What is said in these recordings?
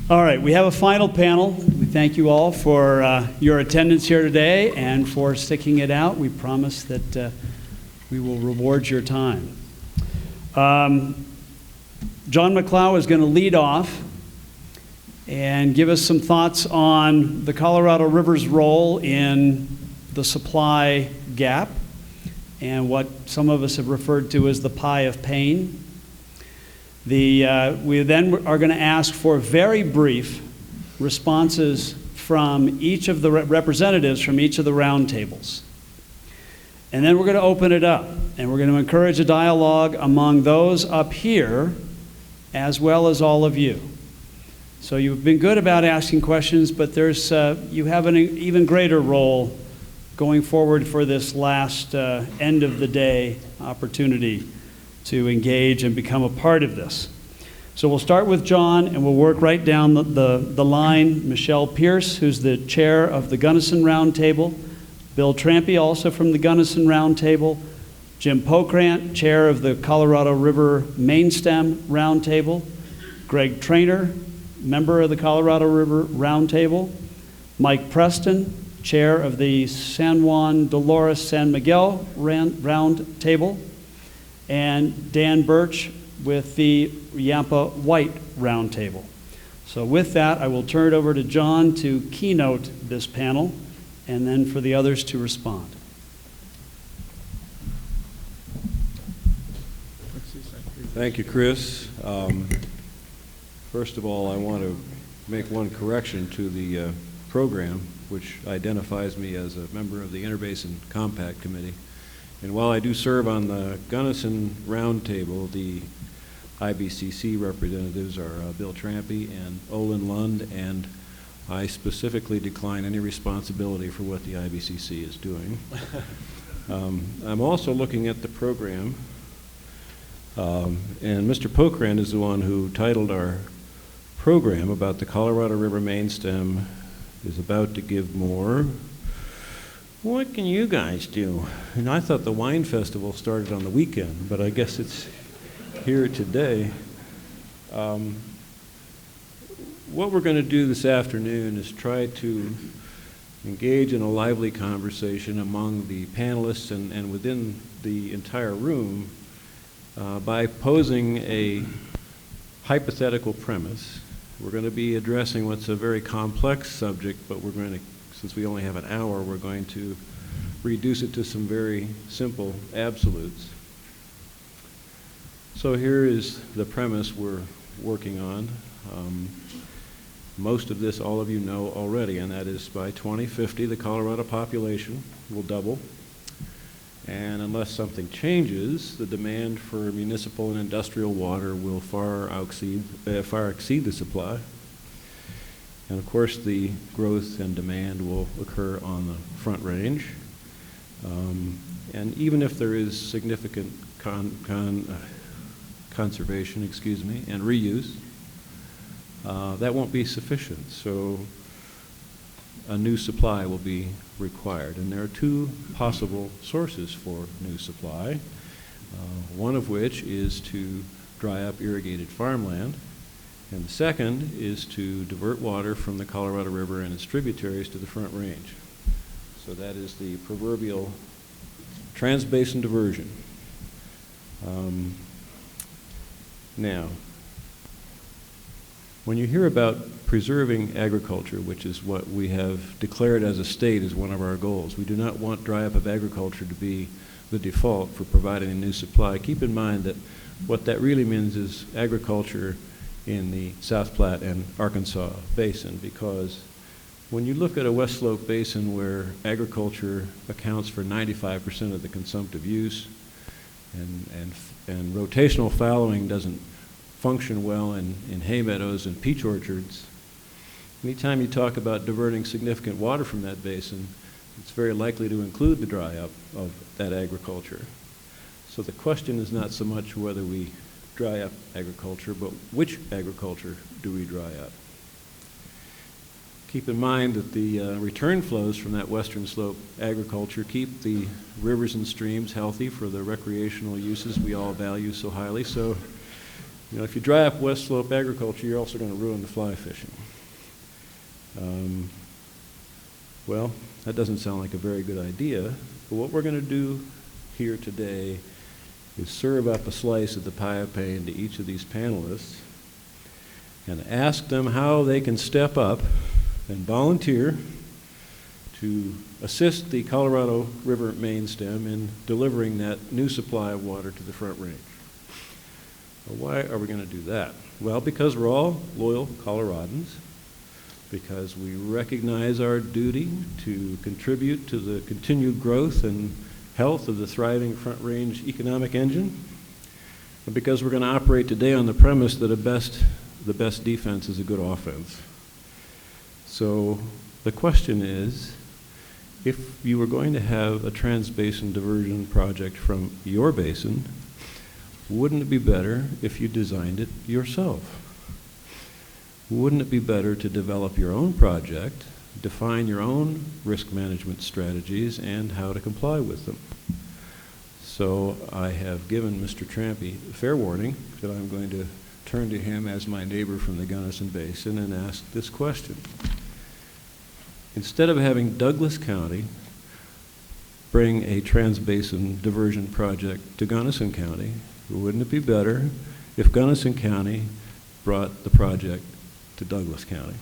All right, we have a final panel. We thank you all for your attendance here today and for sticking it out. We promise that we will reward your time. John McClow is going to lead off and give us some thoughts on the Colorado River's role in the supply gap and what some of us have referred to as the pie of pain. We then are going to ask for very brief responses from each of the representatives from each of the roundtables. And then we're going to open it up, and we're going to encourage a dialogue among those up here as well as all of you. So you've been good about asking questions, but you have an even greater role going forward for this last end of the day opportunity to engage and become a part of this. So we'll start with John, and we'll work right down the line. Michelle Pierce, who's the chair of the Gunnison Roundtable, Bill Trampy, also from the Gunnison Roundtable, Jim Pokrant, chair of the Colorado River Mainstem Roundtable, Greg Traynor, member of the Colorado River Roundtable, Mike Preston, chair of the San Juan Dolores San Miguel Roundtable, and Dan Birch with the Yampa White Roundtable. So with that, I will turn it over to John to keynote this panel, and then for the others to respond. Thank you, Chris. First of all, I want to make one correction to the program, which identifies me as a member of the Interbasin Compact Committee. And while I do serve on the Gunnison Roundtable, the IBCC representatives are Bill Trampy and Olin Lund, and I specifically decline any responsibility for what the IBCC is doing. I'm also looking at the program, and Mr. Pokrant is the one who titled our program about the Colorado River Mainstem is about to give more. What can you guys do? And I thought the wine festival started on the weekend, but I guess it's here today. What we're going to do this afternoon is try to engage in a lively conversation among the panelists and within the entire room by posing a hypothetical premise. We're going to be addressing what's a very complex subject, but we're going to, since we only have an hour, we're going to reduce it to some very simple absolutes. So here is the premise we're working on. Most of this all of you know already, and that is by 2050 the Colorado population will double, and unless something changes, the demand for municipal and industrial water will far exceed the supply. And of course, the growth and demand will occur on the Front Range. And even if there is significant conservation, and reuse, that won't be sufficient. So a new supply will be required. And there are two possible sources for new supply, one of which is to dry up irrigated farmland, and the second is to divert water from the Colorado River and its tributaries to the Front Range. So that is the proverbial transbasin diversion. Now, when you hear about preserving agriculture, which is what we have declared as a state as one of our goals, we do not want dry up of agriculture to be the default for providing a new supply. Keep in mind that what that really means is agriculture in the South Platte and Arkansas Basin, because when you look at a West Slope Basin where agriculture accounts for 95% of the consumptive use, and rotational fallowing doesn't function well in hay meadows and peach orchards, anytime you talk about diverting significant water from that basin, it's very likely to include the dry up of that agriculture. So the question is not so much whether we dry up agriculture, but which agriculture do we dry up? Keep in mind that the return flows from that western slope agriculture keep the rivers and streams healthy for the recreational uses we all value so highly. So, if you dry up west slope agriculture, you're also going to ruin the fly fishing. Well, that doesn't sound like a very good idea, but what we're going to do here today is serve up a slice of the pie of pain to each of these panelists and ask them how they can step up and volunteer to assist the Colorado River mainstem in delivering that new supply of water to the Front Range. Well, why are we going to do that? Well, because we're all loyal Coloradans, because we recognize our duty to contribute to the continued growth and health of the thriving Front Range economic engine, and because we're going to operate today on the premise that the best defense is a good offense. So the question is, if you were going to have a trans-basin diversion project from your basin, wouldn't it be better if you designed it yourself? Wouldn't it be better to develop your own project, define your own risk management strategies, and how to comply with them? So I have given Mr. Trampy fair warning that I'm going to turn to him as my neighbor from the Gunnison Basin and ask this question. Instead of having Douglas County bring a trans-basin diversion project to Gunnison County, wouldn't it be better if Gunnison County brought the project to Douglas County?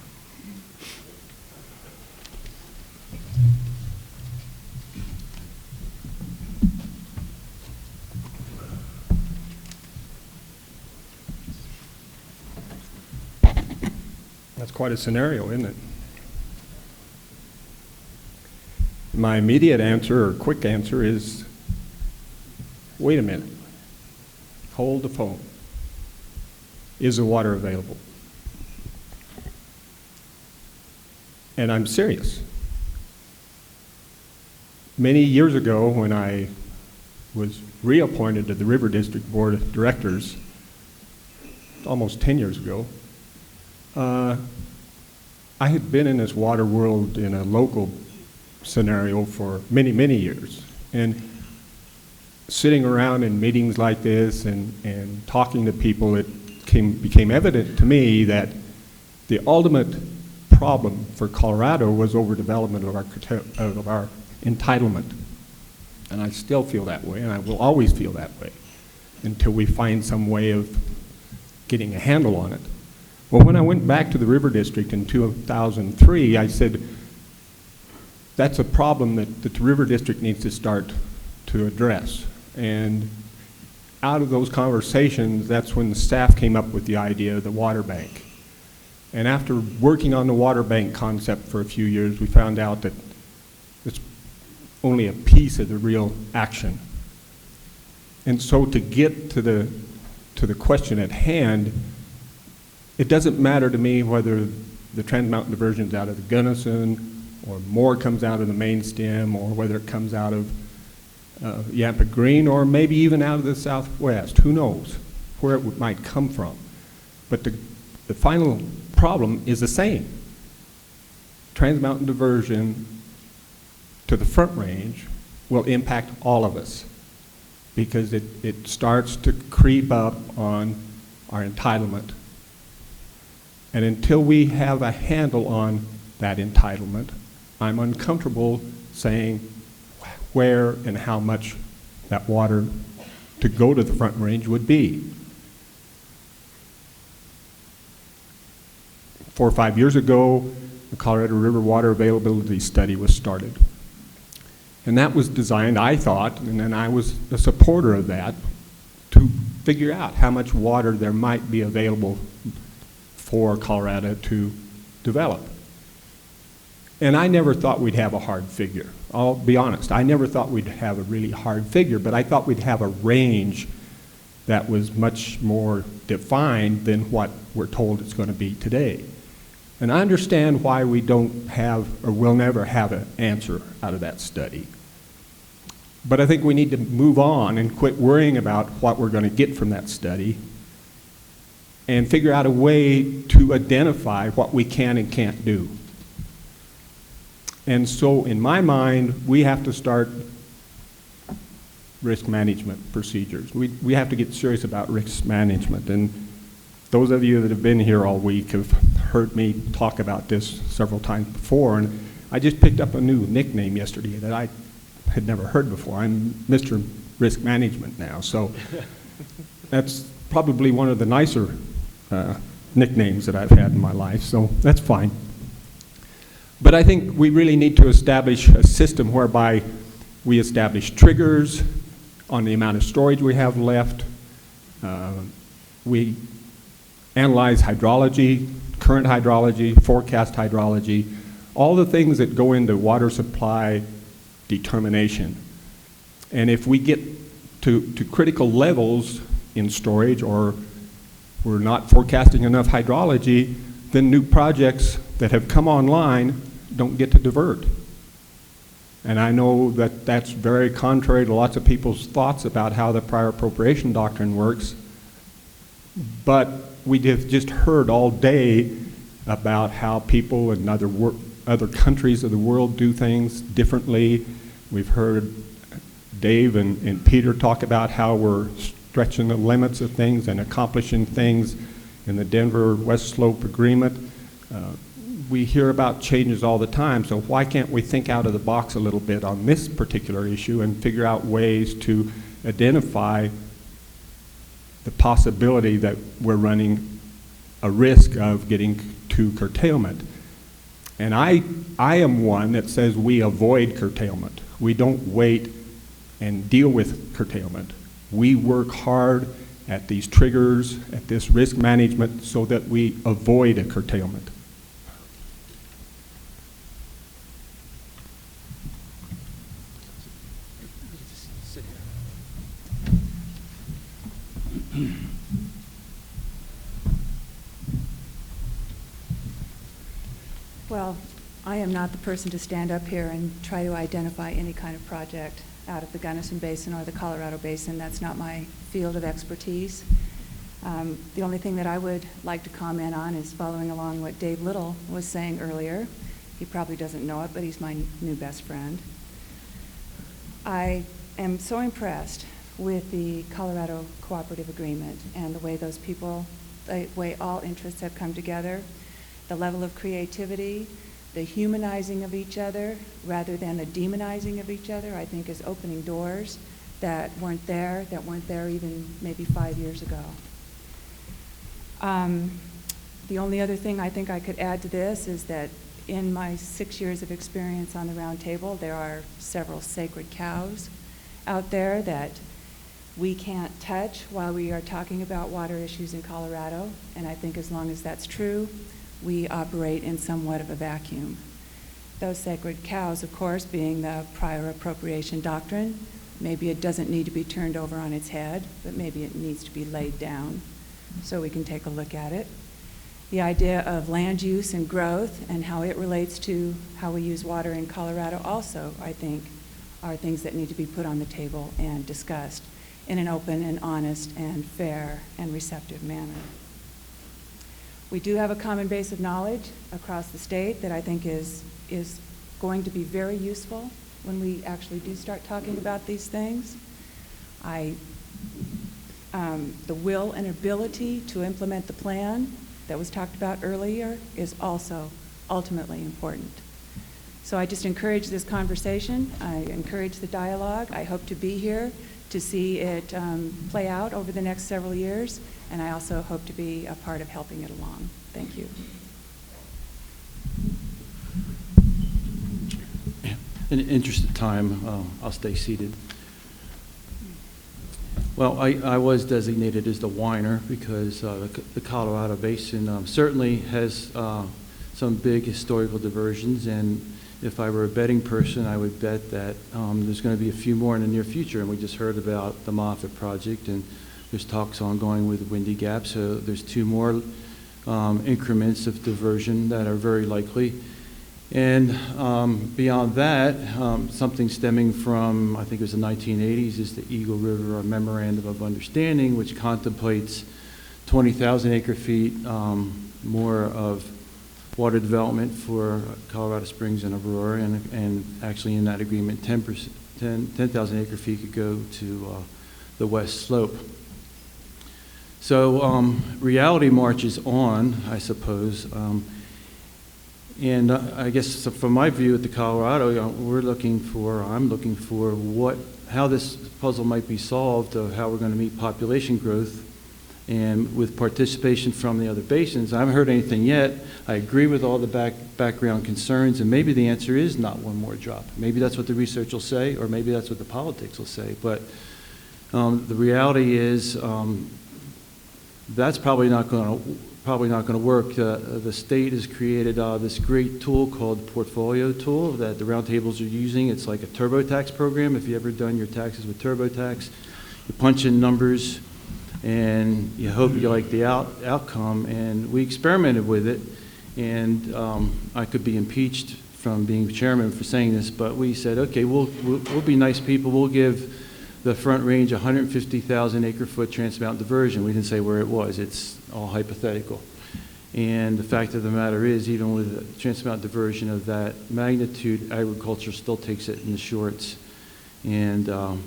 That's quite a scenario, isn't it? My immediate answer, or quick answer, is wait a minute. Hold the phone. Is the water available? And I'm serious. Many years ago, when I was reappointed to the River District Board of Directors, almost 10 years ago, I had been in this water world in a local scenario for many, many years. And sitting around in meetings like this and talking to people, it became evident to me that the ultimate problem for Colorado was overdevelopment of our entitlement. And I still feel that way, and I will always feel that way until we find some way of getting a handle on it. Well, when I went back to the River District in 2003, I said, that's a problem that the River District needs to start to address. And out of those conversations, that's when the staff came up with the idea of the water bank. And after working on the water bank concept for a few years, we found out that it's only a piece of the real action. And so to get to the question at hand, it doesn't matter to me whether the Trans Mountain diversion is out of the Gunnison, or more comes out of the mainstem, or whether it comes out of Yampa Green, or maybe even out of the southwest. Who knows where it might come from. But the final problem is the same. Trans Mountain diversion to the Front Range will impact all of us because it starts to creep up on our entitlement. And until we have a handle on that entitlement, I'm uncomfortable saying where and how much that water to go to the Front Range would be. 4 or 5 years ago, the Colorado River Water Availability Study was started. And that was designed, I thought, and then I was a supporter of that, to figure out how much water there might be available for Colorado to develop. And I never thought we'd have a hard figure. I'll be honest, I never thought we'd have a really hard figure, but I thought we'd have a range that was much more defined than what we're told it's going to be today. And I understand why we don't have, or will never have, an answer out of that study. But I think we need to move on and quit worrying about what we're going to get from that study and figure out a way to identify what we can and can't do. And so in my mind, we have to start risk management procedures. We have to get serious about risk management. And those of you that have been here all week have heard me talk about this several times before, and I just picked up a new nickname yesterday that I had never heard before. I'm Mr. Risk Management now, so that's probably one of the nicer nicknames that I've had in my life, so that's fine. But I think we really need to establish a system whereby we establish triggers on the amount of storage we have left. We analyze hydrology, current hydrology, forecast hydrology, all the things that go into water supply determination. And if we get to critical levels in storage, or we're not forecasting enough hydrology, then new projects that have come online don't get to divert. And I know that that's very contrary to lots of people's thoughts about how the prior appropriation doctrine works, but we have just heard all day about how people in other countries of the world do things differently. We've heard Dave and Peter talk about how we're stretching the limits of things and accomplishing things in the Denver West Slope Agreement. We hear about changes all the time, so why can't we think out of the box a little bit on this particular issue and figure out ways to identify the possibility that we're running a risk of getting to curtailment? And I am one that says we avoid curtailment. We don't wait and deal with curtailment. We work hard at these triggers, at this risk management, so that we avoid a curtailment. Well, I am not the person to stand up here and try to identify any kind of project out of the Gunnison Basin or the Colorado Basin. That's not my field of expertise. The only thing that I would like to comment on is following along what Dave Little was saying earlier. He probably doesn't know it, but he's my new best friend. I am so impressed with the Colorado Cooperative Agreement and the way those people, the way all interests have come together, the level of creativity, the humanizing of each other rather than the demonizing of each other, I think is opening doors that weren't there even maybe 5 years ago. The only other thing I think I could add to this is that in my 6 years of experience on the round table, there are several sacred cows out there that we can't touch while we are talking about water issues in Colorado, and I think as long as that's true, we operate in somewhat of a vacuum. Those sacred cows, of course, being the prior appropriation doctrine. Maybe it doesn't need to be turned over on its head, but maybe it needs to be laid down so we can take a look at it. The idea of land use and growth and how it relates to how we use water in Colorado also, I think, are things that need to be put on the table and discussed in an open and honest and fair and receptive manner. We do have a common base of knowledge across the state that I think is going to be very useful when we actually do start talking about these things. The will and ability to implement the plan that was talked about earlier is also ultimately important. So I just encourage this conversation. I encourage the dialogue. I hope to be here to see it play out over the next several years, and I also hope to be a part of helping it along. Thank you. In the interest of time, I'll stay seated. Well, I was designated as the whiner because the Colorado Basin certainly has some big historical diversions, and if I were a betting person, I would bet that there's going to be a few more in the near future. And we just heard about the Moffett project, and there's talks ongoing with Windy Gap, so there's 2 more increments of diversion that are very likely. And beyond that, something stemming from, I think it was the 1980s, is the Eagle River Memorandum of Understanding, which contemplates 20,000 acre feet more of water development for Colorado Springs and Aurora, and actually in that agreement, 10,000 acre feet could go to the west slope. So reality marches on, I suppose. And I guess so from my view at the Colorado, I'm looking for how this puzzle might be solved, of how we're going to meet population growth, and with participation from the other basins. I haven't heard anything yet. I agree with all the background concerns, and maybe the answer is not one more drop. Maybe that's what the research will say, or maybe that's what the politics will say. But the reality is that's probably not going to work. The state has created this great tool called the portfolio tool that the roundtables are using. It's like a TurboTax program. If you've ever done your taxes with TurboTax, you punch in numbers and you hope you like the outcome. And we experimented with it, and I could be impeached from being chairman for saying this, but we said, okay, we'll be nice people. We'll give the Front Range 150,000 acre-foot Trans-Mountain diversion. We didn't say where it was. It's all hypothetical. And the fact of the matter is, even with a Trans-Mountain diversion of that magnitude, agriculture still takes it in the shorts. And the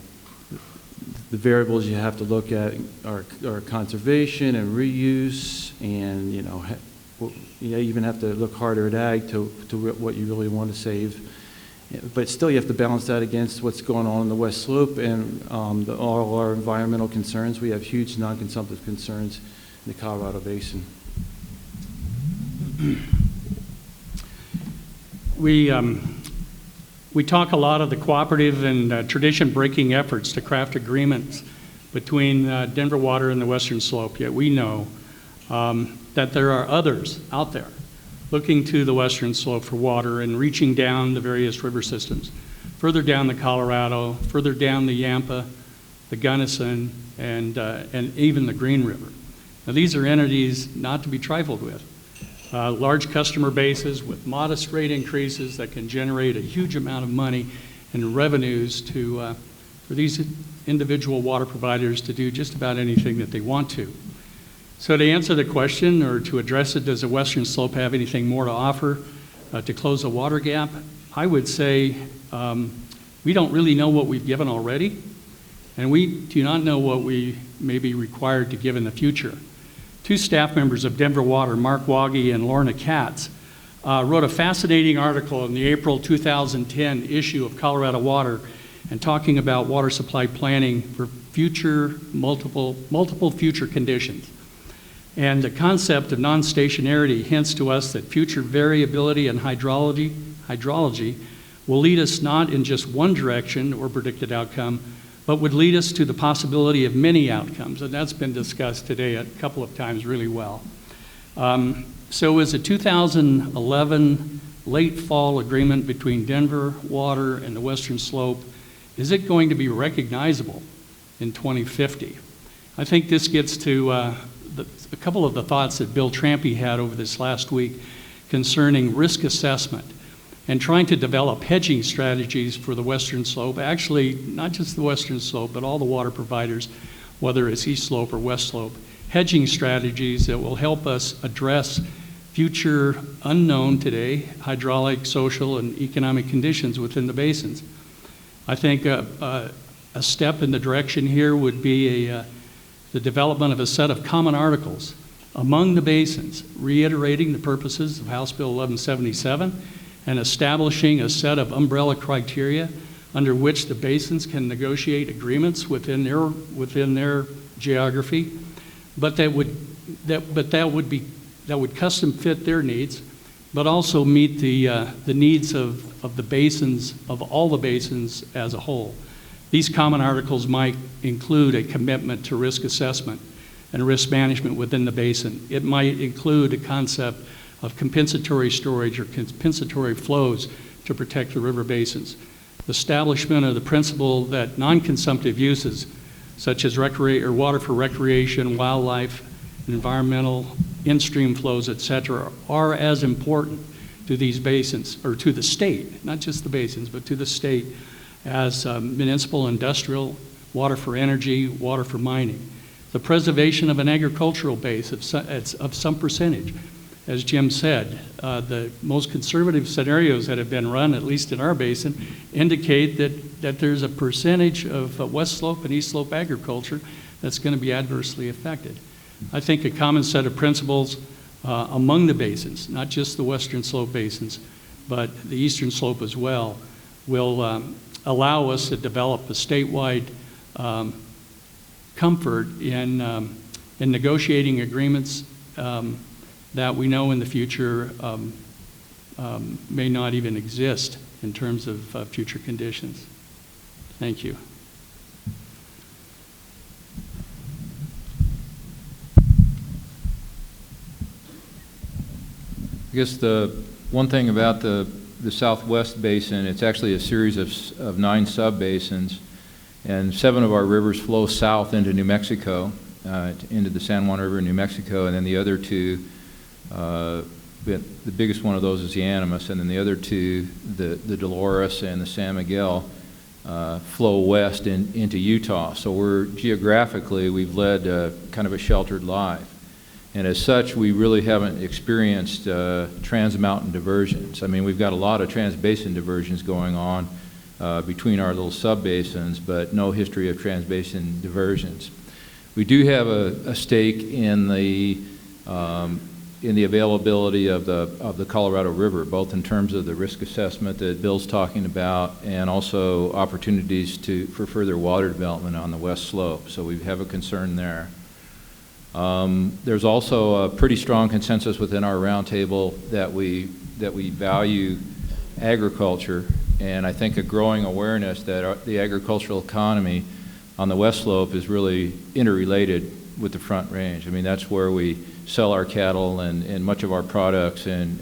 variables you have to look at are conservation and reuse, and you even have to look harder at ag to what you really want to save. But still, you have to balance that against what's going on in the West Slope and all our environmental concerns. We have huge non-consumptive concerns in the Colorado Basin. We talk a lot of the cooperative and tradition-breaking efforts to craft agreements between Denver Water and the Western Slope, yet we know that there are others out there looking to the Western Slope for water and reaching down the various river systems, further down the Colorado, further down the Yampa, the Gunnison, and even the Green River. Now, these are entities not to be trifled with. Large customer bases with modest rate increases that can generate a huge amount of money and revenues for these individual water providers to do just about anything that they want to. So to answer the question, or to address it, does the Western Slope have anything more to offer to close the water gap? I would say we don't really know what we've given already, and we do not know what we may be required to give in the future. Two staff members of Denver Water, Mark Waggy and Lorna Katz, wrote a fascinating article in the April 2010 issue of Colorado Water, and talking about water supply planning for multiple future conditions. And the concept of non-stationarity hints to us that future variability in hydrology will lead us not in just one direction or predicted outcome, but would lead us to the possibility of many outcomes. And that's been discussed today a couple of times really well. So is the 2011 late fall agreement between Denver Water and the Western Slope, is it going to be recognizable in 2050? I think this gets to a couple of the thoughts that Bill Trampy had over this last week concerning risk assessment and trying to develop hedging strategies for the Western Slope. Actually, not just the Western Slope, but all the water providers, whether it's East Slope or West Slope, hedging strategies that will help us address future unknown today hydraulic, social, and economic conditions within the basins. I think a step in the direction here would be the development of a set of common articles among the basins, reiterating the purposes of House Bill 1177 and establishing a set of umbrella criteria under which the basins can negotiate agreements within their geography, but that would custom fit their needs, but also meet the needs of the basins, of all the basins as a whole. These common articles might include a commitment to risk assessment and risk management within the basin. It might include a concept of compensatory storage or compensatory flows to protect the river basins. The establishment of the principle that non-consumptive uses, such as water for recreation, wildlife, environmental, in-stream flows, et cetera, are as important to these basins, or to the state, not just the basins, but to the state, as municipal, industrial, water for energy, water for mining. The preservation of an agricultural base of some percentage. As Jim said, the most conservative scenarios that have been run, at least in our basin, indicate that there's a percentage of West Slope and East Slope agriculture that's going to be adversely affected. I think a common set of principles among the basins, not just the Western Slope basins, but the Eastern Slope as well, will allow us to develop a statewide comfort in negotiating agreements that we know in the future may not even exist in terms of future conditions. Thank you. I guess the one thing about the Southwest Basin, it's actually a series of 9 sub-basins, and 7 of our rivers flow south into New Mexico, into the San Juan River in New Mexico, and then the other 2, the biggest one of those is the Animas, and then the other 2, the Dolores and the San Miguel, flow west into Utah. So geographically, we've led kind of a sheltered life. And as such, we really haven't experienced trans-mountain diversions. I mean, we've got a lot of trans-basin diversions going on between our little sub-basins, but no history of trans-basin diversions. We do have a stake in the availability of the Colorado River, both in terms of the risk assessment that Bill's talking about, and also opportunities for further water development on the west slope. So we have a concern there. There's also a pretty strong consensus within our roundtable that we value agriculture, and I think a growing awareness that the agricultural economy on the west slope is really interrelated with the Front Range. I mean, that's where we sell our cattle and much of our products and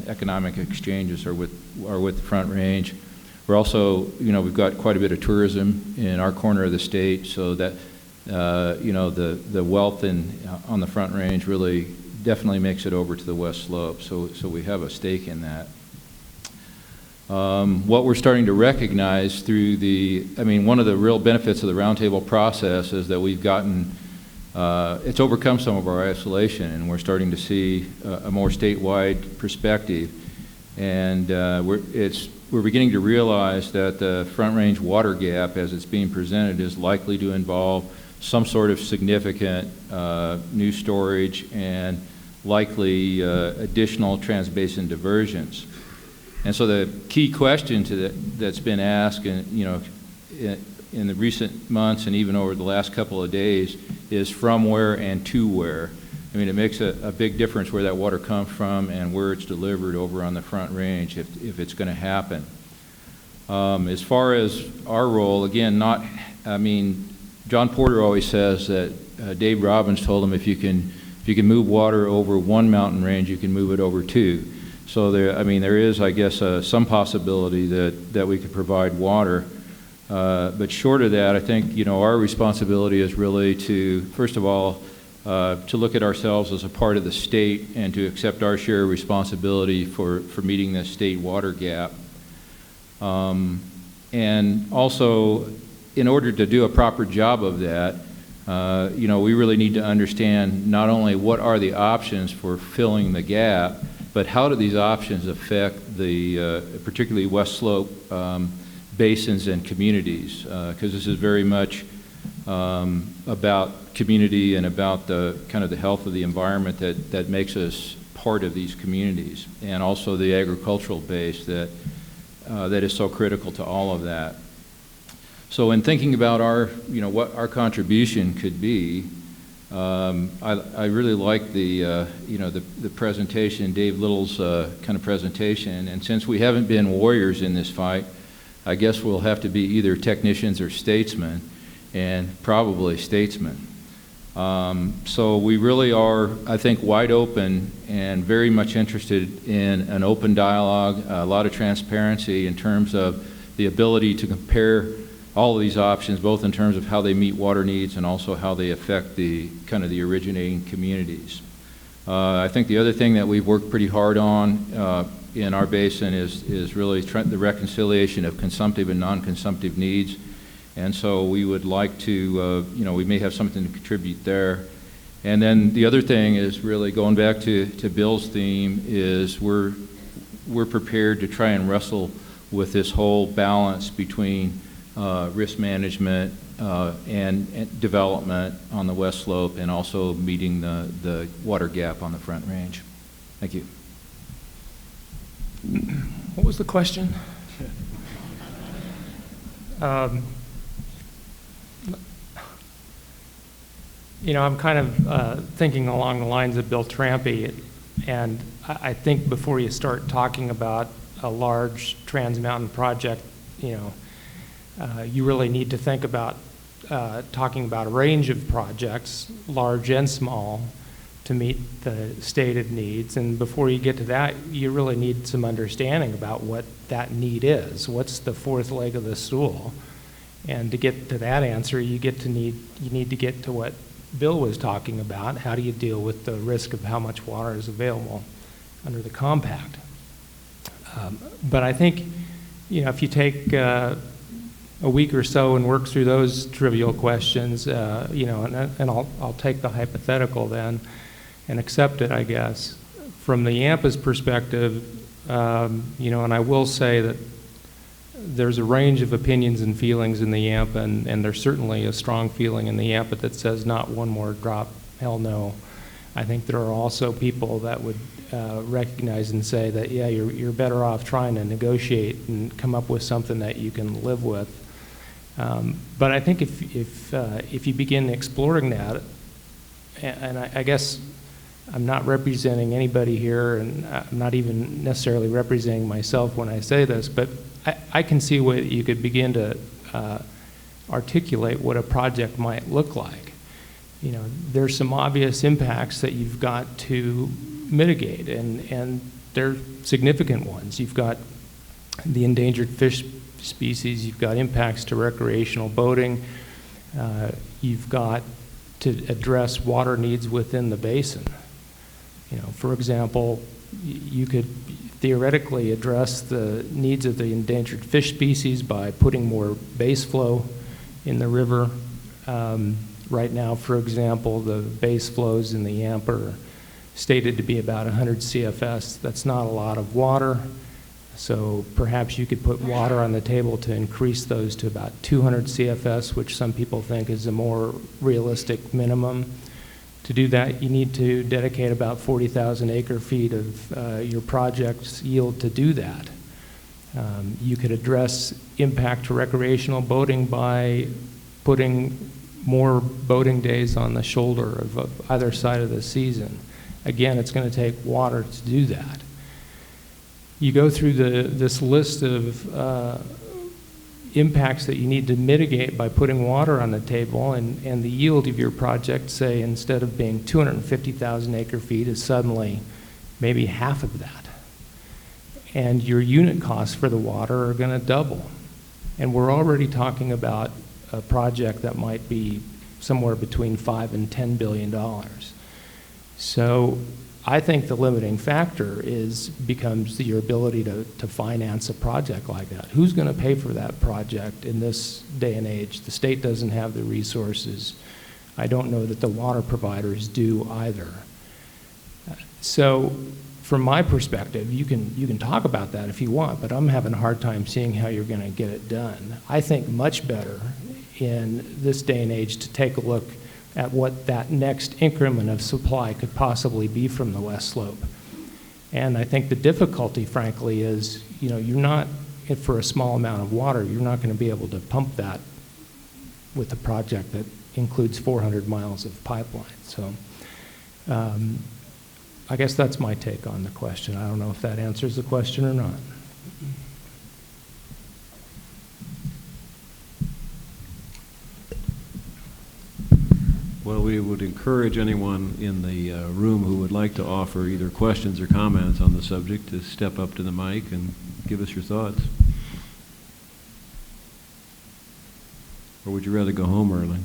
economic exchanges are with the Front Range. We're also, we've got quite a bit of tourism in our corner of the state, so that the wealth on the Front Range really definitely makes it over to the west slope. So we have a stake in that. What we're starting to recognize through one of the real benefits of the roundtable process is that we've gotten, it's overcome some of our isolation, and we're starting to see a more statewide perspective. And we're beginning to realize that the Front Range water gap, as it's being presented, is likely to involve some sort of significant new storage and likely additional transbasin diversions. And so the key question that's been asked, in the recent months and even over the last couple of days, is from where and to where. I mean, it makes a big difference where that water comes from and where it's delivered over on the Front Range if it's going to happen. As far as our role, again, John Porter always says that Dave Robbins told him if you can move water over one mountain range, you can move it over 2. So there is, I guess, some possibility that we could provide water. But short of that, I think, our responsibility is really to, first of all, to look at ourselves as a part of the state and to accept our share of responsibility for meeting the state water gap. And also, in order to do a proper job of that, we really need to understand not only what are the options for filling the gap, but how do these options affect the particularly West Slope basins and communities, because this is very much about community and about the kind of the health of the environment that makes us part of these communities, and also the agricultural base that is so critical to all of that. So in thinking about what our contribution could be, I really like the presentation, Dave Little's kind of presentation, and since we haven't been warriors in this fight, I guess we'll have to be either technicians or statesmen, and probably statesmen. So we really are, I think, wide open and very much interested in an open dialogue, a lot of transparency in terms of the ability to compare all of these options, both in terms of how they meet water needs and also how they affect the kind of the originating communities. I think the other thing that we've worked pretty hard on in our basin is really the reconciliation of consumptive and non-consumptive needs. And so we would like to, we may have something to contribute there. And then the other thing is really going back to Bill's theme is we're prepared to try and wrestle with this whole balance between risk management, and development on the west slope, and also meeting the water gap on the Front Range. Thank you. What was the question? You know, I'm kind of thinking along the lines of Bill Trampy, and I think before you start talking about a large Trans Mountain project, you know, you really need to think about talking about a range of projects, large and small, to meet the stated needs. And before you get to that, you really need some understanding about what that need is. What's the fourth leg of the stool? And to get to that answer, you need to get to what Bill was talking about. How do you deal with the risk of how much water is available under the compact? But I think, you know, if you take a week or so and work through those trivial questions, you know, and I'll take the hypothetical then and accept it, I guess. From the Yampa's perspective, you know, and I will say that there's a range of opinions and feelings in the Yampa, and there's certainly a strong feeling in the Yampa that says not one more drop, hell no. I think there are also people that would recognize and say that, yeah, you're better off trying to negotiate and come up with something that you can live with. But I think if you begin exploring that, and I guess I'm not representing anybody here, and I'm not even necessarily representing myself when I say this, but I can see where you could begin to articulate what a project might look like. You know, there's some obvious impacts that you've got to mitigate, and they're significant ones. You've got the endangered fish species, you've got impacts to recreational boating, you've got to address water needs within the basin. You know, for example, you could theoretically address the needs of the endangered fish species by putting more base flow in the river. Right now, for example, the base flows in the Yampa are stated to be about 100 CFS. That's not a lot of water, so perhaps you could put water on the table to increase those to about 200 CFS, which some people think is a more realistic minimum. To do that, you need to dedicate about 40,000 acre-feet of your project's yield to do that. You could address impact to recreational boating by putting more boating days on the shoulder of either side of the season. Again, it's going to take water to do that. You go through this list of impacts that you need to mitigate by putting water on the table, and the yield of your project, say, instead of being 250,000 acre-feet, is suddenly maybe half of that. And your unit costs for the water are going to double. And we're already talking about a project that might be somewhere between $5 and $10 billion. So I think the limiting factor becomes your ability to finance a project like that. Who's going to pay for that project in this day and age? The state doesn't have the resources. I don't know that the water providers do either. So from my perspective, you can talk about that if you want, but I'm having a hard time seeing how you're going to get it done. I think much better in this day and age to take a look at what that next increment of supply could possibly be from the west slope. And I think the difficulty, frankly, is, you know, you're not, for a small amount of water, you're not going to be able to pump that with a project that includes 400 miles of pipeline. So I guess that's my take on the question. I don't know if that answers the question or not. Well, we would encourage anyone in the room who would like to offer either questions or comments on the subject to step up to the mic and give us your thoughts. Or would you rather go home early?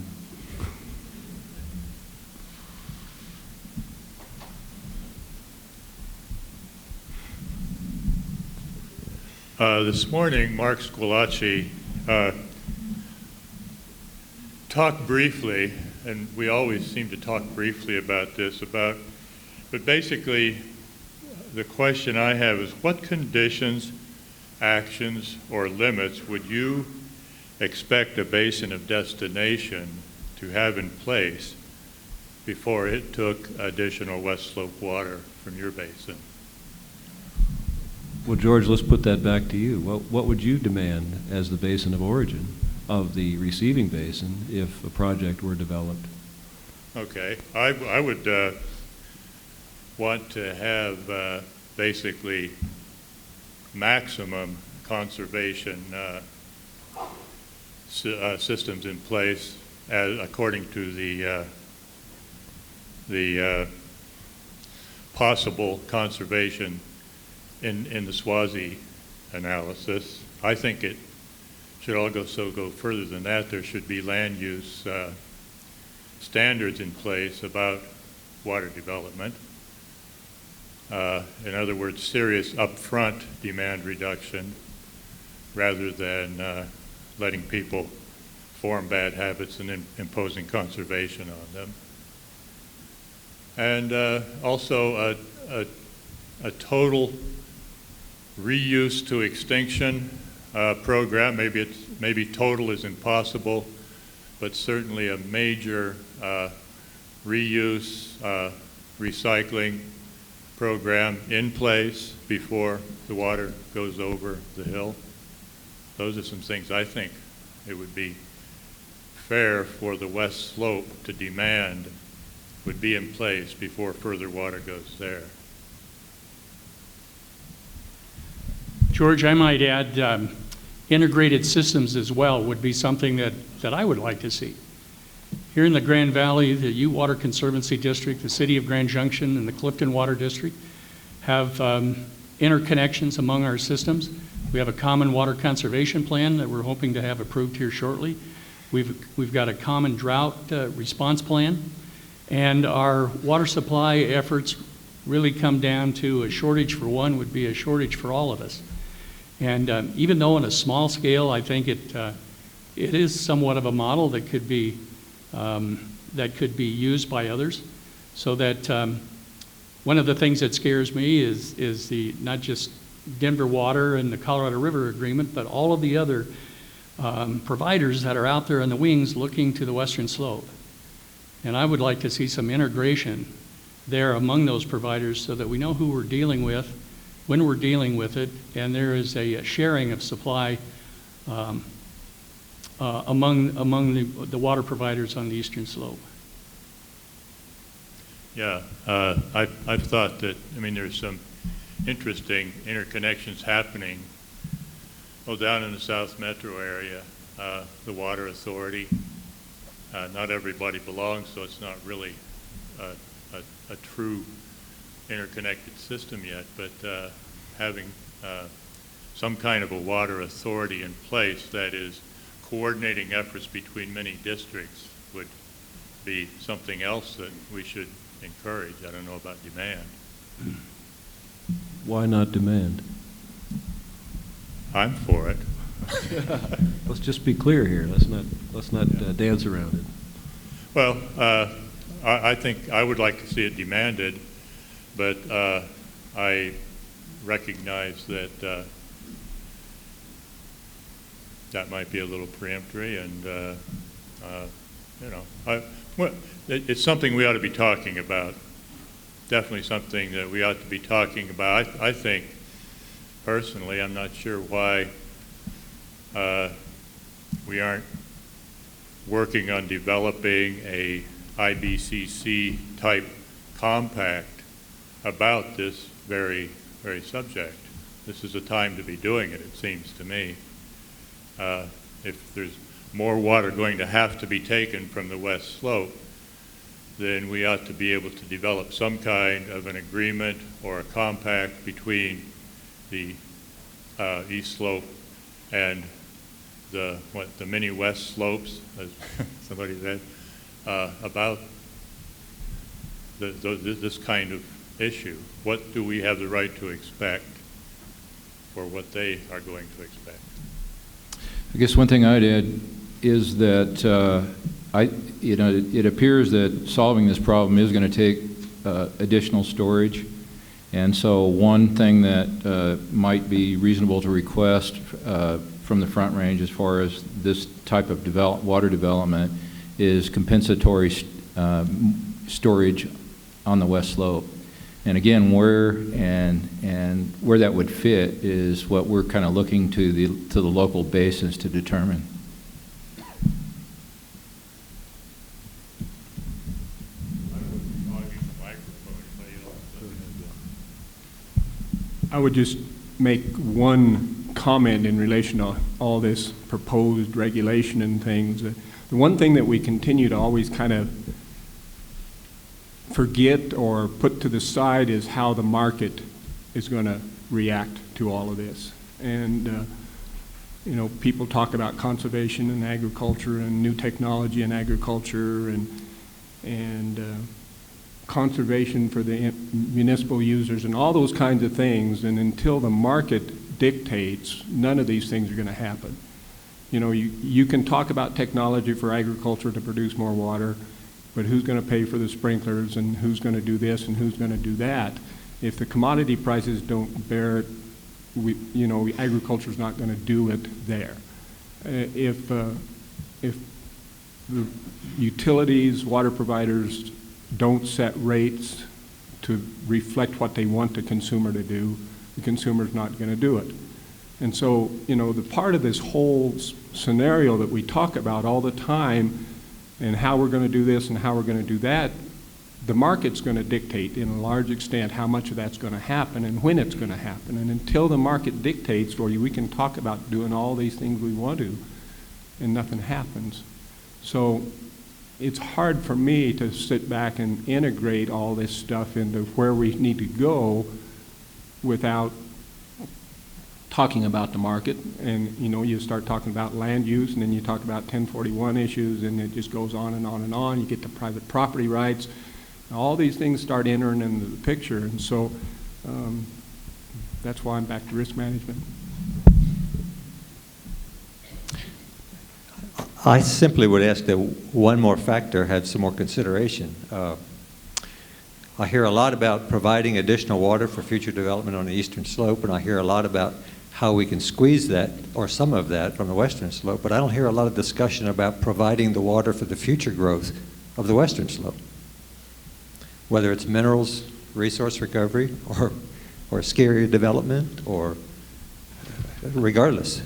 This morning, Mark Squilacci talked briefly, and we always seem to talk briefly about this, but basically the question I have is, what conditions, actions, or limits would you expect a basin of destination to have in place before it took additional west slope water from your basin? Well, George, let's put that back to you. What would you demand as the basin of origin of the receiving basin if a project were developed? Okay, I would want to have basically maximum conservation systems in place according to the possible conservation in the Swazi analysis. I think it should all go further than that. There should be land use standards in place about water development. In other words, serious upfront demand reduction rather than letting people form bad habits and imposing conservation on them. And also a total reuse to extinction program. Maybe total is impossible, but certainly a major reuse, recycling program in place before the water goes over the hill. Those are some things I think it would be fair for the west slope to demand would be in place before further water goes there. George, I might add integrated systems as well would be something that I would like to see. Here in the Grand Valley, the U Water Conservancy District, the City of Grand Junction, and the Clifton Water District have interconnections among our systems. We have a common water conservation plan that we're hoping to have approved here shortly. We've got a common drought response plan, and our water supply efforts really come down to a shortage for one would be a shortage for all of us. And even though on a small scale, I think it is somewhat of a model that could be used by others, so that one of the things that scares me is the not just Denver Water and the Colorado River Agreement, but all of the other providers that are out there in the wings looking to the western slope. And I would like to see some integration there among those providers so that we know who we're dealing with, when we're dealing with it, and there is a sharing of supply among the water providers on the eastern slope. Yeah, I've thought that, there's some interesting interconnections happening. Well, down in the South Metro area, the Water Authority, not everybody belongs, so it's not really a true interconnected system yet, but having some kind of a water authority in place that is coordinating efforts between many districts would be something else that we should encourage. I don't know about demand. Why not demand? I'm for it. Let's just be clear here. Let's not dance around it. Well, I think I would like to see it demanded, but I recognize that that might be a little preemptory, and it's something we ought to be talking about. Definitely something that we ought to be talking about. I think, personally, I'm not sure why we aren't working on developing a IBCC type compact about this very, very subject. This is the time to be doing it, it seems to me. If there's more water going to have to be taken from the west slope, then we ought to be able to develop some kind of an agreement or a compact between the east slope and the mini west slopes, as somebody said, about this kind of issue. What do we have the right to expect for what they are going to expect? I guess one thing I'd add is that it appears that solving this problem is going to take additional storage, and so one thing that might be reasonable to request from the Front Range as far as this type of water development is compensatory storage on the west slope. And again, where that would fit is what we're kind of looking to the local basins to determine. I would just make one comment in relation to all this proposed regulation and things. The one thing that we continue to always kind of forget or put to the side is how the market is going to react to all of this. And, you know, people talk about conservation and agriculture and new technology in agriculture and conservation for the municipal users and all those kinds of things. And until the market dictates, none of these things are going to happen. You know, you can talk about technology for agriculture to produce more water, but who's going to pay for the sprinklers and who's going to do this and who's going to do that? If the commodity prices don't bear it, you know, agriculture's not going to do it there. If the utilities, water providers don't set rates to reflect what they want the consumer to do, the consumer's not going to do it. And so, you know, the part of this whole scenario that we talk about all the time and how we're going to do this and how we're going to do that, the market's going to dictate in a large extent how much of that's going to happen and when it's going to happen. And until the market dictates for you, we can talk about doing all these things we want to, and nothing happens. So it's hard for me to sit back and integrate all this stuff into where we need to go without talking about the market. And, you know, you start talking about land use, and then you talk about 1041 issues, and it just goes on and on and on. You get to private property rights. All these things start entering into the picture. And so that's why I'm back to risk management. I simply would ask that one more factor had some more consideration. I hear a lot about providing additional water for future development on the eastern slope, and I hear a lot about how we can squeeze that or some of that from the western slope, but I don't hear a lot of discussion about providing the water for the future growth of the western slope, whether it's minerals, resource recovery, or ski area development, or regardless.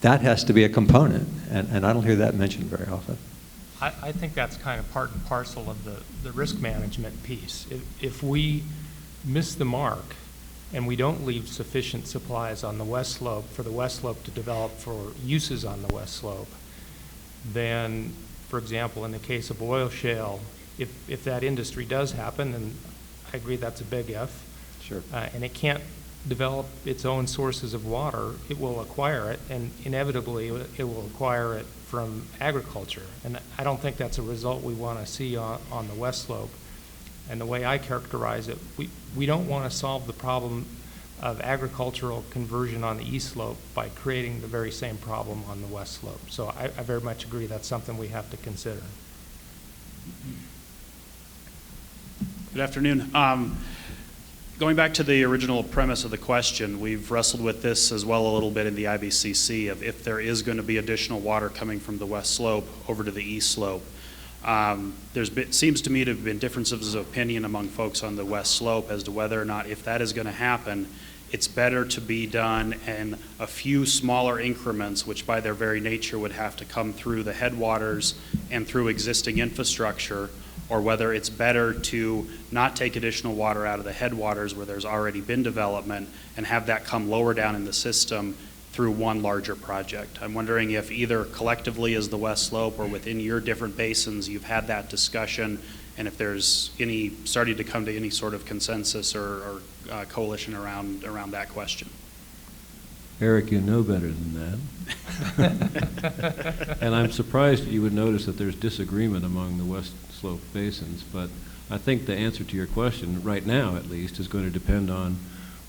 That has to be a component, and I don't hear that mentioned very often. I think that's kind of part and parcel of the risk management piece. If we miss the mark and we don't leave sufficient supplies on the west slope for the west slope to develop for uses on the west slope, then, for example, in the case of oil shale, if that industry does happen, and I agree that's a big if, sure, and it can't develop its own sources of water, it will acquire it, and inevitably it will acquire it from agriculture. And I don't think that's a result we want to see on the west slope. And the way I characterize it, we don't want to solve the problem of agricultural conversion on the east slope by creating the very same problem on the west slope. So I very much agree that's something we have to consider. Good afternoon. Going back to the original premise of the question, we've wrestled with this as well a little bit in the IBCC of if there is going to be additional water coming from the west slope over to the east slope. Seems to me to have been differences of opinion among folks on the west slope as to whether or not, if that is going to happen, it's better to be done in a few smaller increments, which by their very nature would have to come through the headwaters and through existing infrastructure, or whether it's better to not take additional water out of the headwaters where there's already been development and have that come lower down in the system through one larger project. I'm wondering if either collectively as the west slope or within your different basins you've had that discussion, and if there's any starting to come to any sort of consensus or coalition around that question. Eric, you know better than that. And I'm surprised you would notice that there's disagreement among the west slope basins, but I think the answer to your question, right now at least, is going to depend on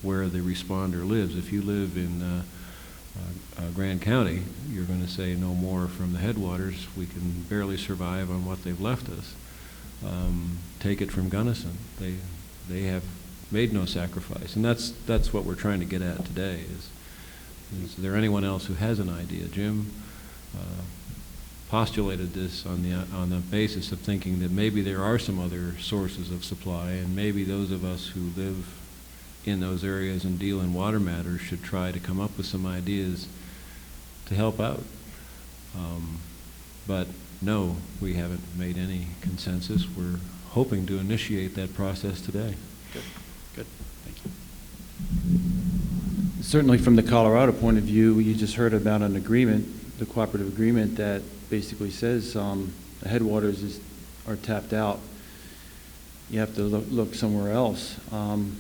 where the responder lives. If you live in Grand County, you're going to say no more from the headwaters. We can barely survive on what they've left us. Take it from Gunnison. They have made no sacrifice, and that's what we're trying to get at today. Is there anyone else who has an idea? Jim postulated this on the basis of thinking that maybe there are some other sources of supply, and maybe those of us who live in those areas and deal in water matters should try to come up with some ideas to help out. But no, we haven't made any consensus. We're hoping to initiate that process today. Good. Thank you. Certainly from the Colorado point of view, you just heard about an agreement, the cooperative agreement that basically says the headwaters are tapped out. You have to look somewhere else. And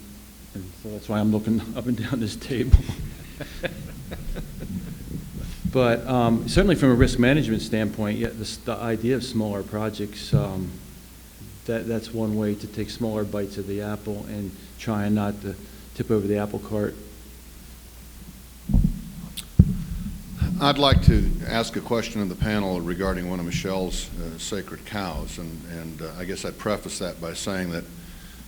so that's why I'm looking up and down this table. But certainly from a risk management standpoint, yeah, the idea of smaller projects, that's one way to take smaller bites of the apple and try and not to tip over the apple cart. I'd like to ask a question of the panel regarding one of Michelle's sacred cows, and I guess I'd preface that by saying that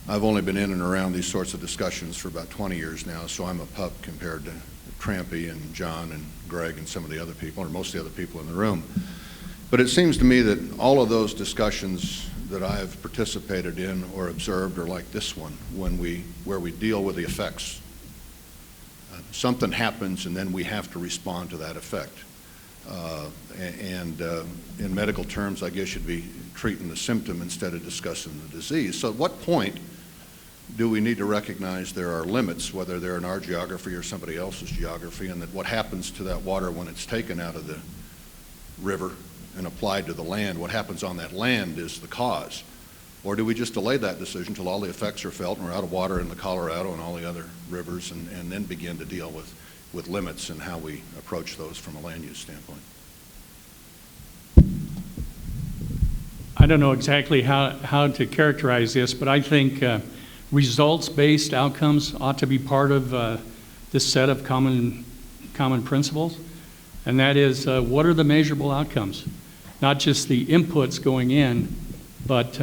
I've only been in and around these sorts of discussions for about 20 years now, so I'm a pup compared to Trampy and John and Greg and some of the other people, or most of the other people in the room. But it seems to me that all of those discussions that I've participated in or observed are like this one, where we deal with the effects. Something happens and then we have to respond to that effect. In medical terms, I guess you'd be treating the symptom instead of discussing the disease. So at what point do we need to recognize there are limits, whether they're in our geography or somebody else's geography, and that what happens to that water when it's taken out of the river and applied to the land, what happens on that land is the cause? Or do we just delay that decision until all the effects are felt and we're out of water in the Colorado and all the other rivers, and then begin to deal with limits and how we approach those from a land use standpoint? I don't know exactly how to characterize this, but I think results-based outcomes ought to be part of this set of common principles. And that is, what are the measurable outcomes? Not just the inputs going in, but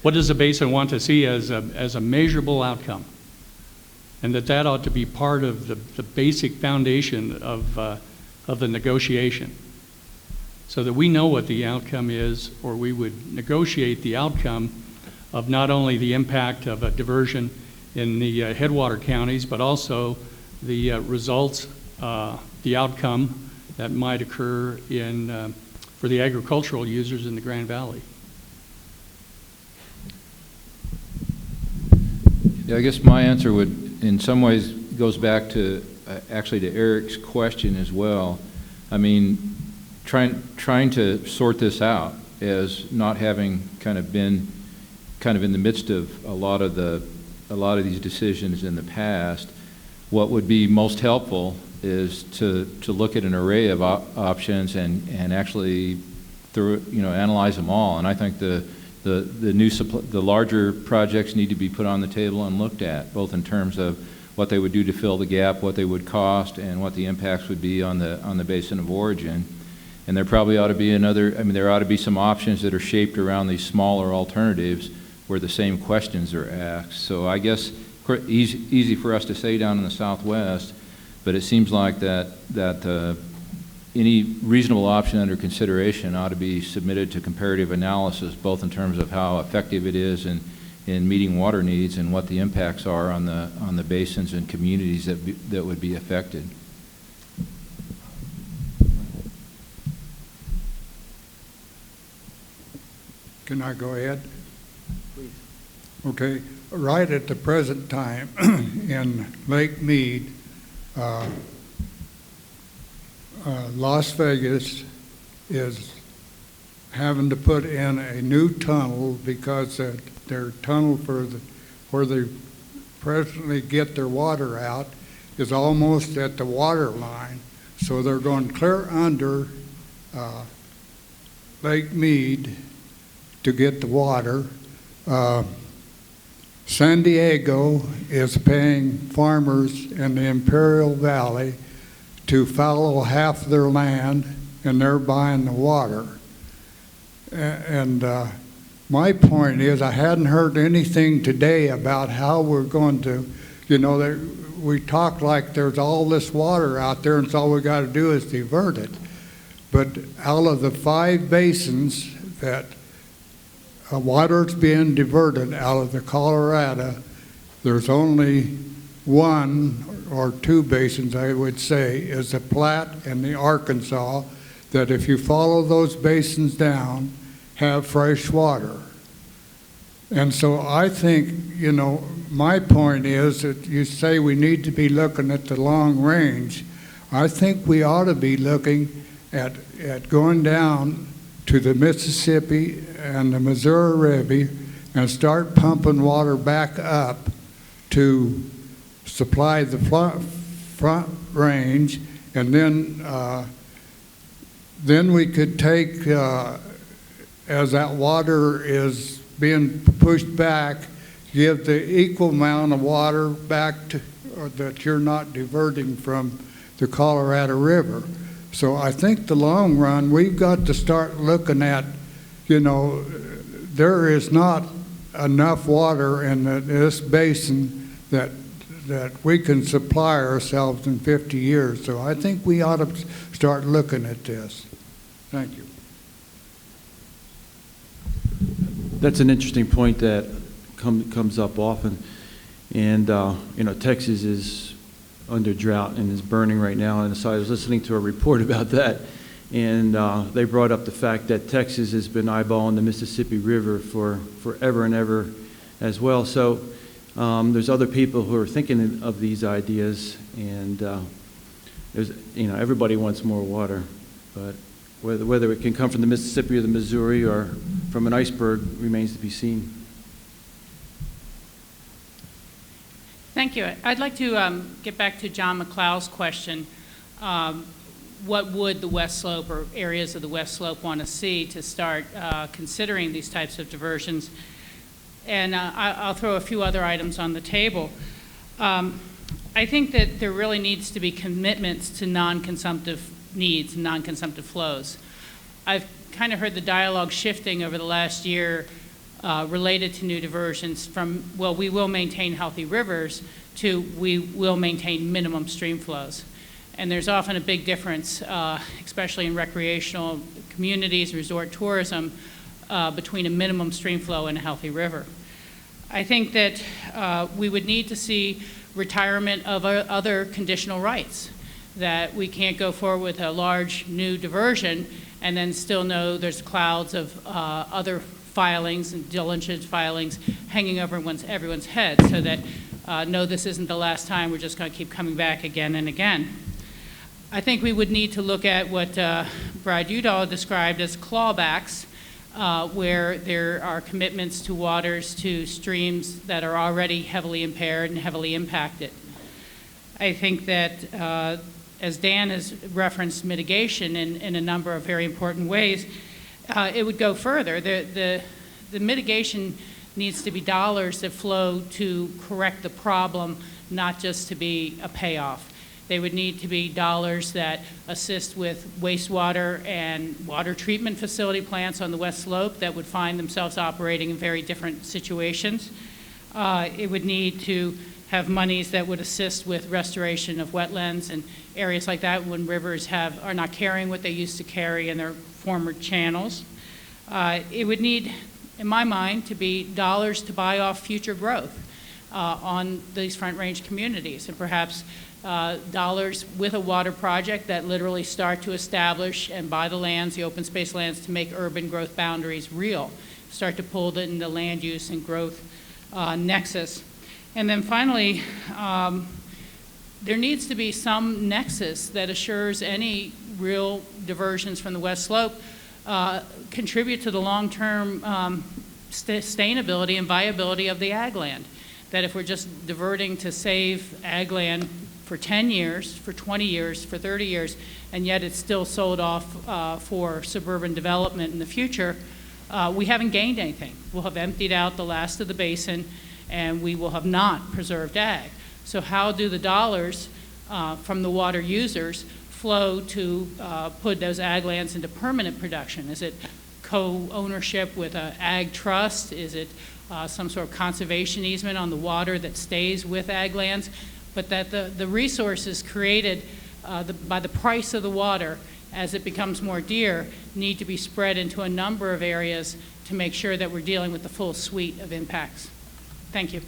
what does the basin want to see as a measurable outcome? And that ought to be part of the basic foundation of the negotiation, so that we know what the outcome is, or we would negotiate the outcome of not only the impact of a diversion in the headwater counties, but also the results, the outcome that might occur for the agricultural users in the Grand Valley. Yeah, I guess my answer would, in some ways, goes back to actually to Eric's question as well. I mean, trying to sort this out as not having kind of been in the midst of a lot of these decisions in the past. What would be most helpful is to look at an array of options and actually analyze them all. And I think the larger projects need to be put on the table and looked at, both in terms of what they would do to fill the gap, what they would cost, and what the impacts would be on the basin of origin. And there probably ought to be there ought to be some options that are shaped around these smaller alternatives where the same questions are asked. So I guess easy for us to say down in the Southwest, but it seems like that any reasonable option under consideration ought to be submitted to comparative analysis, both in terms of how effective it is in meeting water needs and what the impacts are on the basins and communities that would be affected. Can I go ahead? Please. Okay. Right at the present time in Lake Mead, Las Vegas is having to put in a new tunnel because their tunnel where they presently get their water out is almost at the water line. So they're going clear under Lake Mead to get the water. San Diego is paying farmers in the Imperial Valley to fallow half their land, and they're buying the water. And my point is, I hadn't heard anything today about how we're going to, we talk like there's all this water out there and so all we got to do is divert it. But out of the 5 basins that water's being diverted out of the Colorado, there's only 1 or 2 basins, I would say, is the Platte and the Arkansas, that if you follow those basins down, have fresh water. And so I think, you know, my point is that you say we need to be looking at the long range. I think we ought to be looking at going down to the Mississippi and the Missouri River and start pumping water back up to supply the front range, and then we could take, as that water is being pushed back, give the equal amount of water back to, or that you're not diverting from the Colorado River. So I think the long run, we've got to start looking at, you know, there is not enough water in this basin that we can supply ourselves in 50 years. So I think we ought to start looking at this. Thank you. That's an interesting point that comes up often. And, you know, Texas is under drought and is burning right now. And so I was listening to a report about that. And they brought up the fact that Texas has been eyeballing the Mississippi River for forever and ever as well. So there's other people who are thinking of these ideas. And, there's, you know, everybody wants more water. But whether it can come from the Mississippi or the Missouri or from an iceberg remains to be seen. Thank you. I'd like to get back to John McClow's question. What would the West Slope or areas of the West Slope want to see to start considering these types of diversions? And I'll throw a few other items on the table. I think that there really needs to be commitments to non-consumptive needs and non-consumptive flows. I've kind of heard the dialogue shifting over the last year related to new diversions from, well, we will maintain healthy rivers to we will maintain minimum stream flows. And there's often a big difference, especially in recreational communities, resort tourism, between a minimum stream flow and a healthy river. I think that we would need to see retirement of other conditional rights, that we can't go forward with a large new diversion and then still know there's clouds of other filings and diligence filings hanging over everyone's head, so that no, this isn't the last time, we're just going to keep coming back again and again. I think we would need to look at what Brad Udall described as clawbacks, where there are commitments to waters, to streams that are already heavily impaired and heavily impacted. I think that as Dan has referenced mitigation in a number of very important ways, it would go further. The mitigation needs to be dollars that flow to correct the problem, not just to be a payoff. They would need to be dollars that assist with wastewater and water treatment facility plants on the West Slope that would find themselves operating in very different situations. It would need to have monies that would assist with restoration of wetlands and areas like that when rivers are not carrying what they used to carry in their former channels. It would need, in my mind, to be dollars to buy off future growth on these Front Range communities, and perhaps dollars with a water project that literally start to establish and buy the lands, the open space lands, to make urban growth boundaries real, start to pull in the land use and growth nexus. And then finally, there needs to be some nexus that assures any real diversions from the West Slope contribute to the long-term sustainability and viability of the ag land. That if we're just diverting to save ag land for 10 years, for 20 years, for 30 years, and yet it's still sold off for suburban development in the future, we haven't gained anything. We'll have emptied out the last of the basin, and we will have not preserved ag. So how do the dollars from the water users flow to put those ag lands into permanent production? Is it co-ownership with an ag trust? Is it some sort of conservation easement on the water that stays with ag lands? but that the resources created by the price of the water as it becomes more dear need to be spread into a number of areas to make sure that we're dealing with the full suite of impacts. Thank you.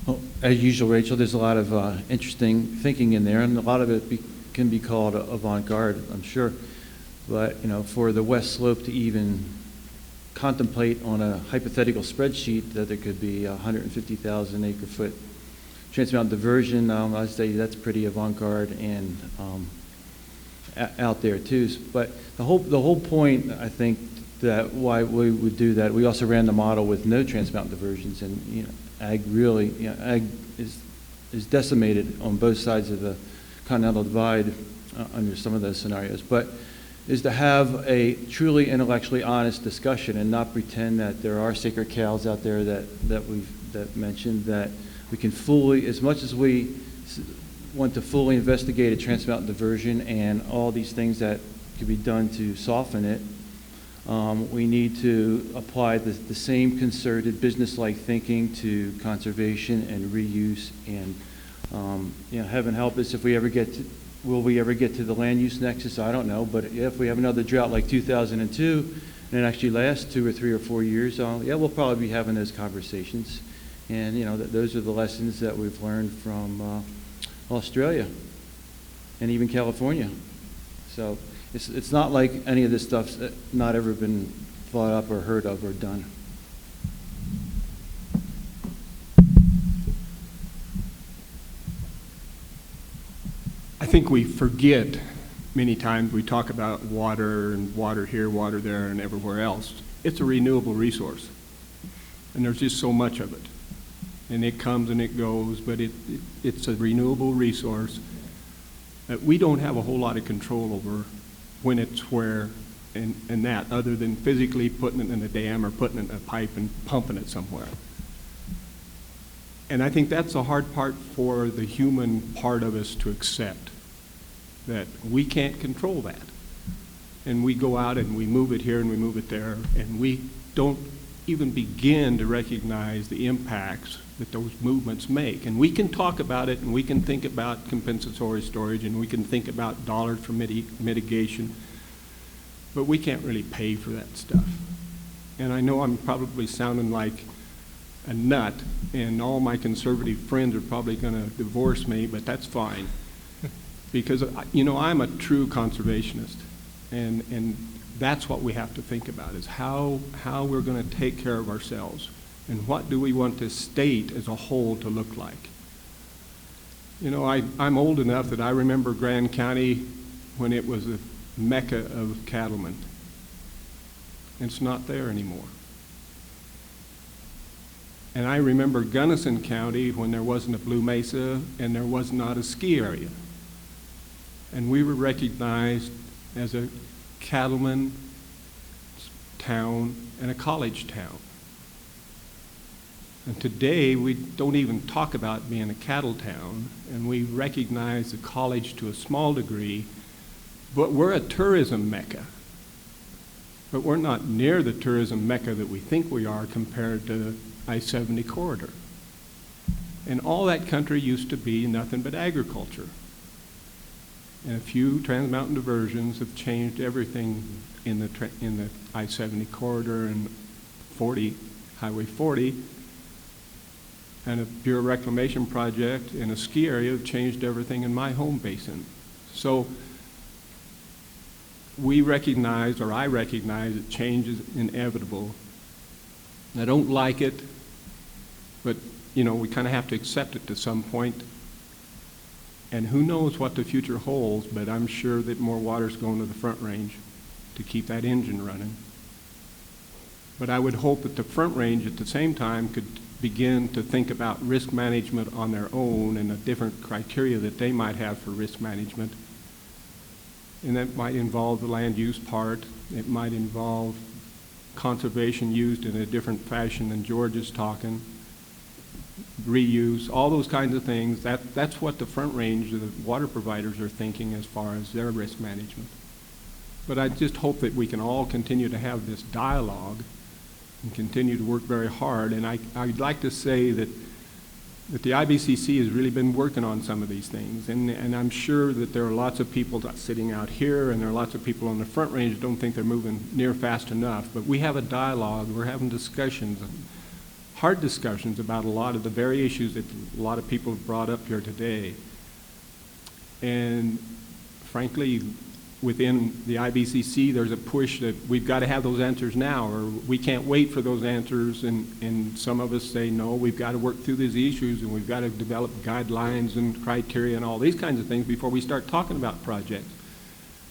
Well, as usual, Rachel, there's a lot of interesting thinking in there, and a lot of it can be called avant-garde, I'm sure. But, you know, for the West Slope to even contemplate on a hypothetical spreadsheet that there could be 150,000 acre-foot Trans Mountain diversion, I'd say that's pretty avant-garde and out there too. But the whole point, I think, that why we would do that, we also ran the model with no Trans Mountain diversions, and you know, ag really, you know, ag is decimated on both sides of the Continental Divide under some of those scenarios. But is to have a truly intellectually honest discussion and not pretend that there are sacred cows out there that we've mentioned, that we can fully, as much as we want to fully investigate a Trans Mountain diversion and all these things that could be done to soften it, we need to apply the same concerted business-like thinking to conservation and reuse. And you know, heaven help us if we ever get to, will we ever get to the land use nexus? I don't know, but if we have another drought like 2002 and it actually lasts 2 or 3 or 4 years, yeah, we'll probably be having those conversations. And you know, those are the lessons that we've learned from Australia and even California. So it's not like any of this stuff's not ever been thought up or heard of or done. I think we forget many times. We talk about water and water here, water there, and everywhere else. It's a renewable resource, and there's just so much of it. And it comes and it goes, but it's a renewable resource that we don't have a whole lot of control over when it's where and that, other than physically putting it in a dam or putting it in a pipe and pumping it somewhere. And I think that's the hard part for the human part of us to accept, that we can't control that. And we go out and we move it here and we move it there, and we don't even begin to recognize the impacts that those movements make. And we can talk about it, and we can think about compensatory storage, and we can think about dollars for mitigation, but we can't really pay for that stuff. And I know I'm probably sounding like a nut, and all my conservative friends are probably going to divorce me, but that's fine. Because, you know, I'm a true conservationist, and that's what we have to think about, is how we're going to take care of ourselves, and what do we want the state as a whole to look like. You know, I'm old enough that I remember Grand County when it was a mecca of cattlemen. It's not there anymore. And I remember Gunnison County when there wasn't a Blue Mesa and there was not a ski area. And we were recognized as a cattleman town and a college town. And today we don't even talk about being a cattle town, and we recognize the college to a small degree, but we're a tourism mecca. But we're not near the tourism mecca that we think we are compared to the I-70 corridor. And all that country used to be nothing but agriculture. And a few Trans Mountain diversions have changed everything in the I-70 corridor and Highway 40. And a Bureau Reclamation project in a ski area have changed everything in my home basin. So we recognize, or I recognize, that change is inevitable. I don't like it, but you know, we kind of have to accept it to some point. And who knows what the future holds, but I'm sure that more water's going to the Front Range to keep that engine running. But I would hope that the Front Range at the same time could begin to think about risk management on their own and the different criteria that they might have for risk management. And that might involve the land use part. It might involve conservation used in a different fashion than George is talking. Reuse, all those kinds of things. That's what the Front Range, the water providers, are thinking as far as their risk management. But I just hope that we can all continue to have this dialogue and continue to work very hard. And I'd like to say that the IBCC has really been working on some of these things. And I'm sure that there are lots of people sitting out here, and there are lots of people on the Front Range that don't think they're moving near fast enough. But we have a dialogue, we're having discussions, hard discussions about a lot of the very issues that a lot of people have brought up here today. And frankly, within the IBCC, there's a push that we've got to have those answers now, or we can't wait for those answers. And some of us say, no, we've got to work through these issues, and we've got to develop guidelines and criteria and all these kinds of things before we start talking about projects.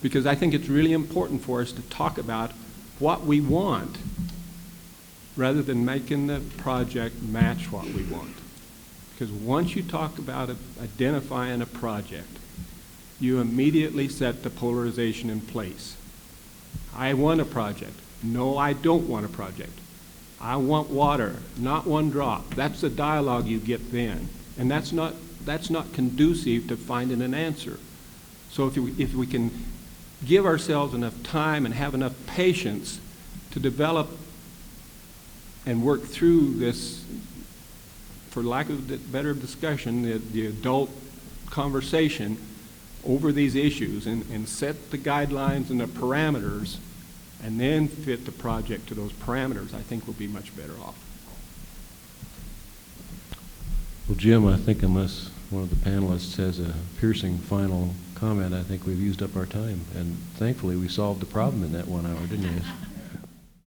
Because I think it's really important for us to talk about what we want rather than making the project match what we want. Because once you talk about identifying a project, you immediately set the polarization in place. I want a project. No, I don't want a project. I want water, not one drop. That's the dialogue you get then. And that's not conducive to finding an answer. So if we can give ourselves enough time and have enough patience to develop and work through this, for lack of a better discussion, the adult conversation over these issues, and set the guidelines and the parameters, and then fit the project to those parameters, I think we'll be much better off. Well, Jim, I think unless one of the panelists has a piercing final comment, I think we've used up our time. And thankfully, we solved the problem in that 1 hour, didn't we?